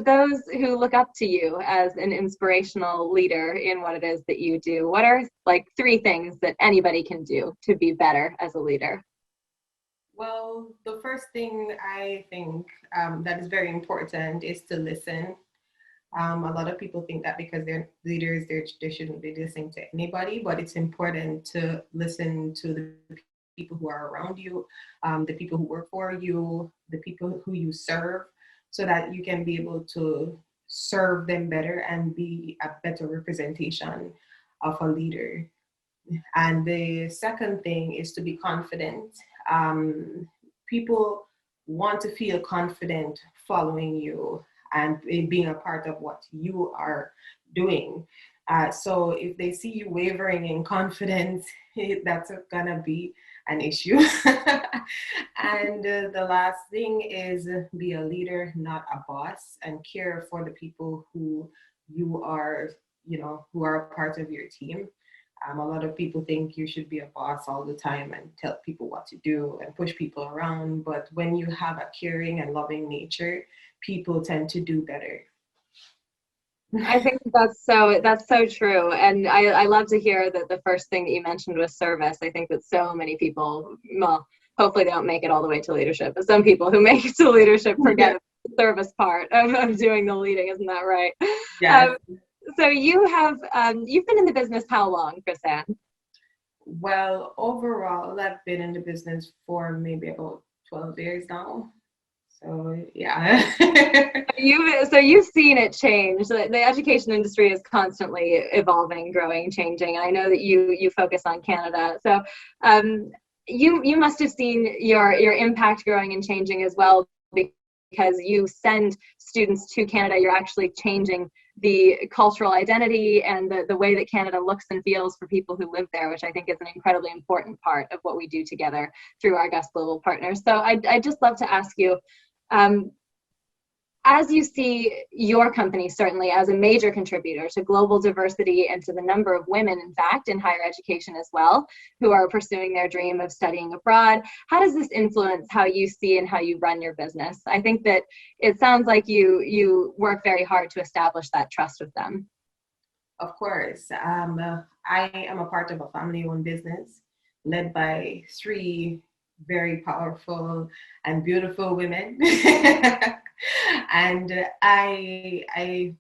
those who look up to you as an inspirational leader in what it is that you do, what are like 3 things that anybody can do to be better as a leader? Well, the first thing I think that is very important is to listen. A lot of people think that because they're leaders, they shouldn't be listening to anybody, but it's important to listen to the people who are around you, the people who work for you, the people who you serve, so that you can be able to serve them better and be a better representation of a leader. And the second thing is to be confident. People want to feel confident following you and being a part of what you are doing. So if they see you wavering in confidence, that's gonna be an issue. And the last thing is be a leader, not a boss, and care for the people who you are, who are a part of your team. A lot of people think you should be a boss all the time and tell people what to do and push people around. But when you have a caring and loving nature, people tend to do better. I think that's so true. And I love to hear that the first thing that you mentioned was service. I think that so many people, well, hopefully they don't make it all the way to leadership, but some people who make it to leadership forget the service part of doing the leading. Isn't that right? Yeah. So you've been in the business how long, Chris-Anne? Well, overall, I've been in the business for maybe about 12 years now. So yeah. You've seen it change. The education industry is constantly evolving, growing, changing. And I know that you focus on Canada. So you must have seen your impact growing and changing as well, because you send students to Canada. You're actually changing the cultural identity and the way that Canada looks and feels for people who live there, which I think is an incredibly important part of what we do together through our GUS Global Partners. So I'd just love to ask you, as you see your company certainly as a major contributor to global diversity and to the number of women, in fact, in higher education as well, who are pursuing their dream of studying abroad, how does this influence how you see and how you run your business? I think that it sounds like you work very hard to establish that trust with them. Of course. I am a part of a family-owned business led by 3 very powerful and beautiful women. And I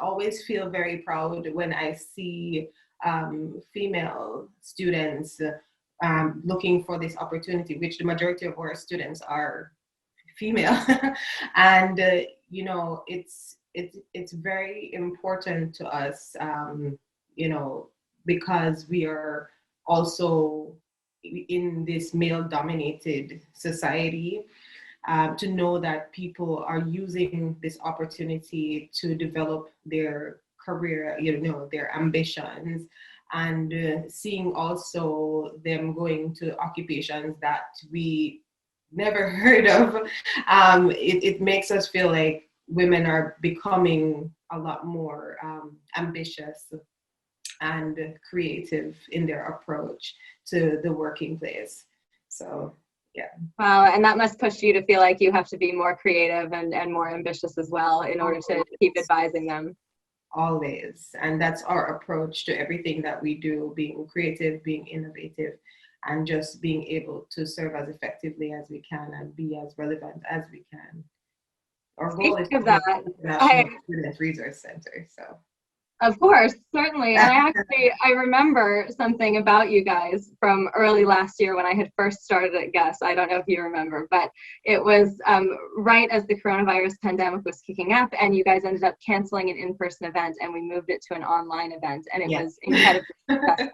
always feel very proud when I see female students looking for this opportunity, which the majority of our students are female. And it's very important to us, because we are also in this male-dominated society, to know that people are using this opportunity to develop their career, their ambitions, and seeing also them going to occupations that we never heard of. It makes us feel like women are becoming a lot more ambitious and creative in their approach to the working place. So yeah. Wow, and that must push you to feel like you have to be more creative and more ambitious as well in order to keep advising them. Always. And that's our approach to everything that we do, being creative, being innovative, and just being able to serve as effectively as we can and be as relevant as we can. Our goal is to be an international student resource center. So. Of course, certainly. And I remember something about you guys from early last year when I had first started at GUS. I don't know if you remember, but it was right as the coronavirus pandemic was kicking up, and you guys ended up canceling an in-person event, and we moved it to an online event, and it was incredibly successful.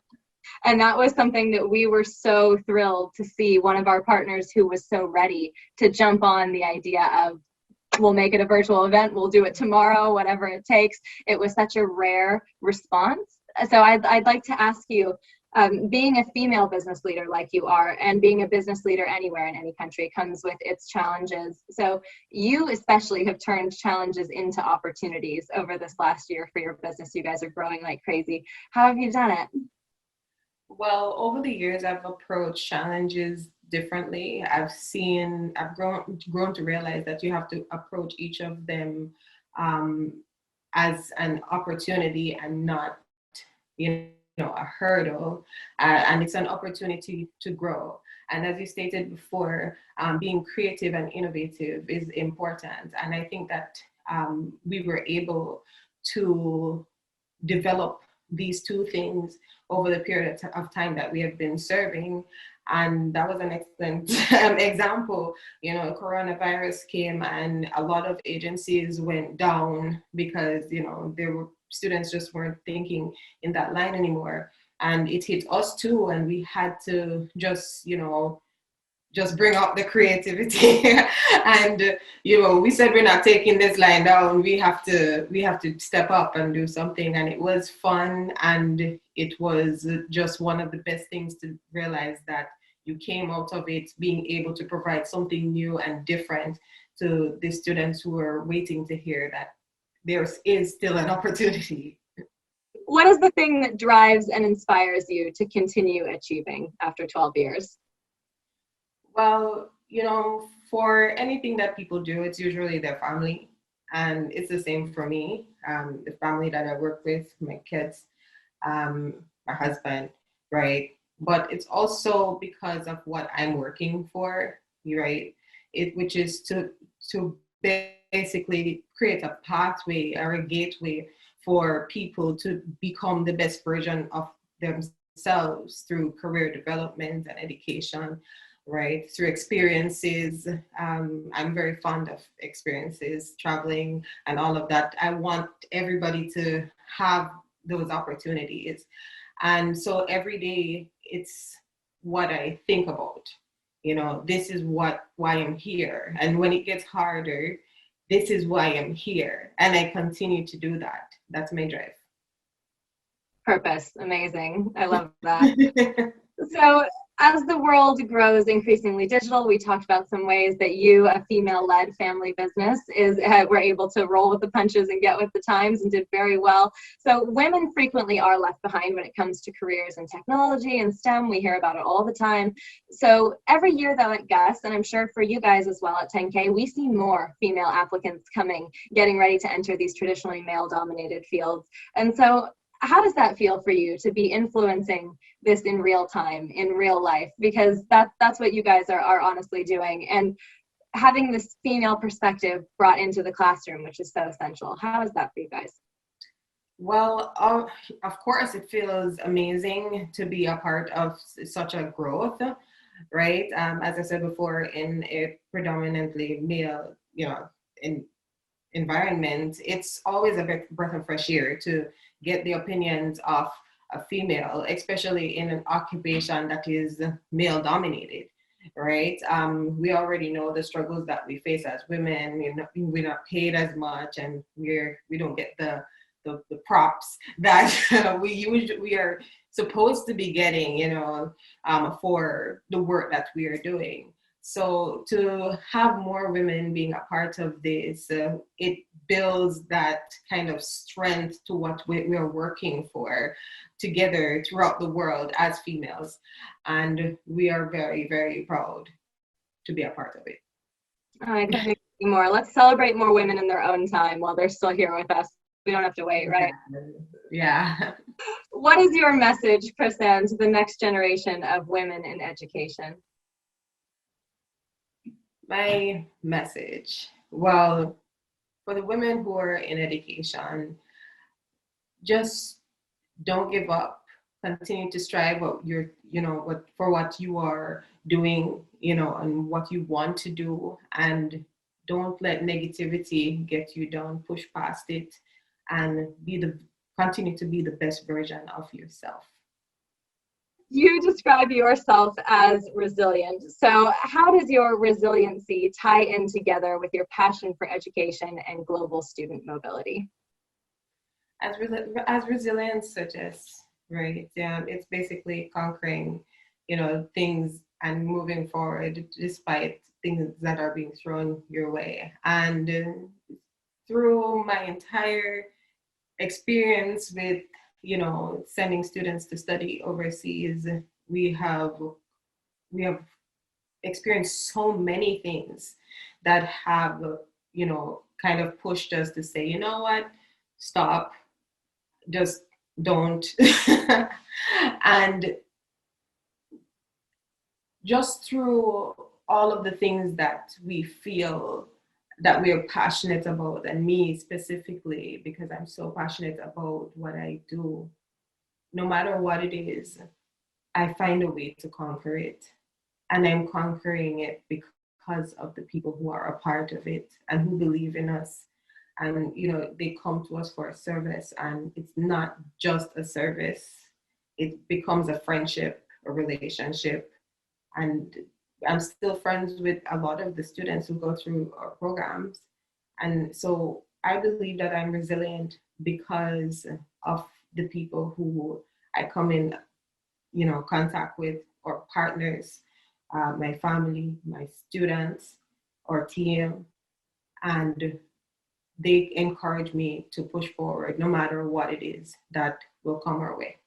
And that was something that we were so thrilled to see one of our partners who was so ready to jump on the idea of, we'll make it a virtual event, we'll do it tomorrow, whatever it takes. It was such a rare response. So I'd like to ask you, being a female business leader like you are, and being a business leader anywhere in any country comes with its challenges. So you especially have turned challenges into opportunities over this last year for your business. You guys are growing like crazy. How have you done it? Well, over the years, I've approached challenges differently. I've grown to realize that you have to approach each of them um, as an opportunity and not, a hurdle, and it's an opportunity to grow. And as you stated before, being creative and innovative is important. And I think that we were able to develop these two things over the period of time that we have been serving. And that was an excellent example. Coronavirus came and a lot of agencies went down because, there were students just weren't thinking in that line anymore. And it hit us too. And we had to just bring up the creativity and we said we're not taking this line down. We have to step up and do something. And it was fun, and it was just one of the best things to realize that you came out of it being able to provide something new and different to the students who are waiting to hear that there is still an opportunity. What is the thing that drives and inspires you to continue achieving after 12 years? Well, for anything that people do, it's usually their family. And it's the same for me. The family that I work with, my kids, my husband, right? But it's also because of what I'm working for, right? Which is to basically create a pathway or a gateway for people to become the best version of themselves through career development and education, right? Through experiences. I'm very fond of experiences, traveling and all of that. I want everybody to have those opportunities. And so every day it's what I think about. This is why I'm here. And when it gets harder, this is why I'm here. And I continue to do that. That's my drive. Purpose. Amazing. I love that. So as the world grows increasingly digital, we talked about some ways that you, a female-led family business, were able to roll with the punches and get with the times and did very well. So women frequently are left behind when it comes to careers in technology and STEM. We hear about it all the time. So every year though at GUS, and I'm sure for you guys as well at Tenn-K, we see more female applicants getting ready to enter these traditionally male-dominated fields. And so how does that feel for you to be influencing this in real time, in real life? Because that's what you guys are honestly doing, and having this female perspective brought into the classroom, which is so essential. How is that for you guys? Well, of course, it feels amazing to be a part of such a growth, right? As I said before, in a predominantly male, environment, it's always a breath of fresh air to get the opinions of a female, especially in an occupation that is male dominated, right? We already know the struggles that we face as women. We're not paid as much, and we don't get the props that we are supposed to be getting, for the work that we are doing. So to have more women being a part of this, it builds that kind of strength to what we're working for together throughout the world as females. And we are very, very proud to be a part of it. I couldn't agree more. Let's celebrate more women in their own time while they're still here with us. We don't have to wait, right? Yeah. What is your message, Chris-Ann, to the next generation of women in education? My message, well, for the women who are in education, just don't give up. Continue to strive for what you are doing, and what you want to do, and don't let negativity get you down. Push past it, and continue to be the best version of yourself. You describe yourself as resilient. So how does your resiliency tie in together with your passion for education and global student mobility? As resilience suggests, right? It's basically conquering, things and moving forward despite things that are being thrown your way. And through my entire experience with sending students to study overseas, we have experienced so many things that have kind of pushed us to say, you know what, stop, just don't. And just through all of the things that we feel that we are passionate about, and me specifically, because I'm so passionate about what I do, no matter what it is, I find a way to conquer it. And I'm conquering it because of the people who are a part of it and who believe in us. And, you know, they come to us for a service, and it's not just a service, it becomes a friendship, a relationship. And I'm still friends with a lot of the students who go through our programs. And so I believe that I'm resilient because of the people who I come in, you know, contact with, or partners, my family, my students, our team, and they encourage me to push forward no matter what it is that will come our way.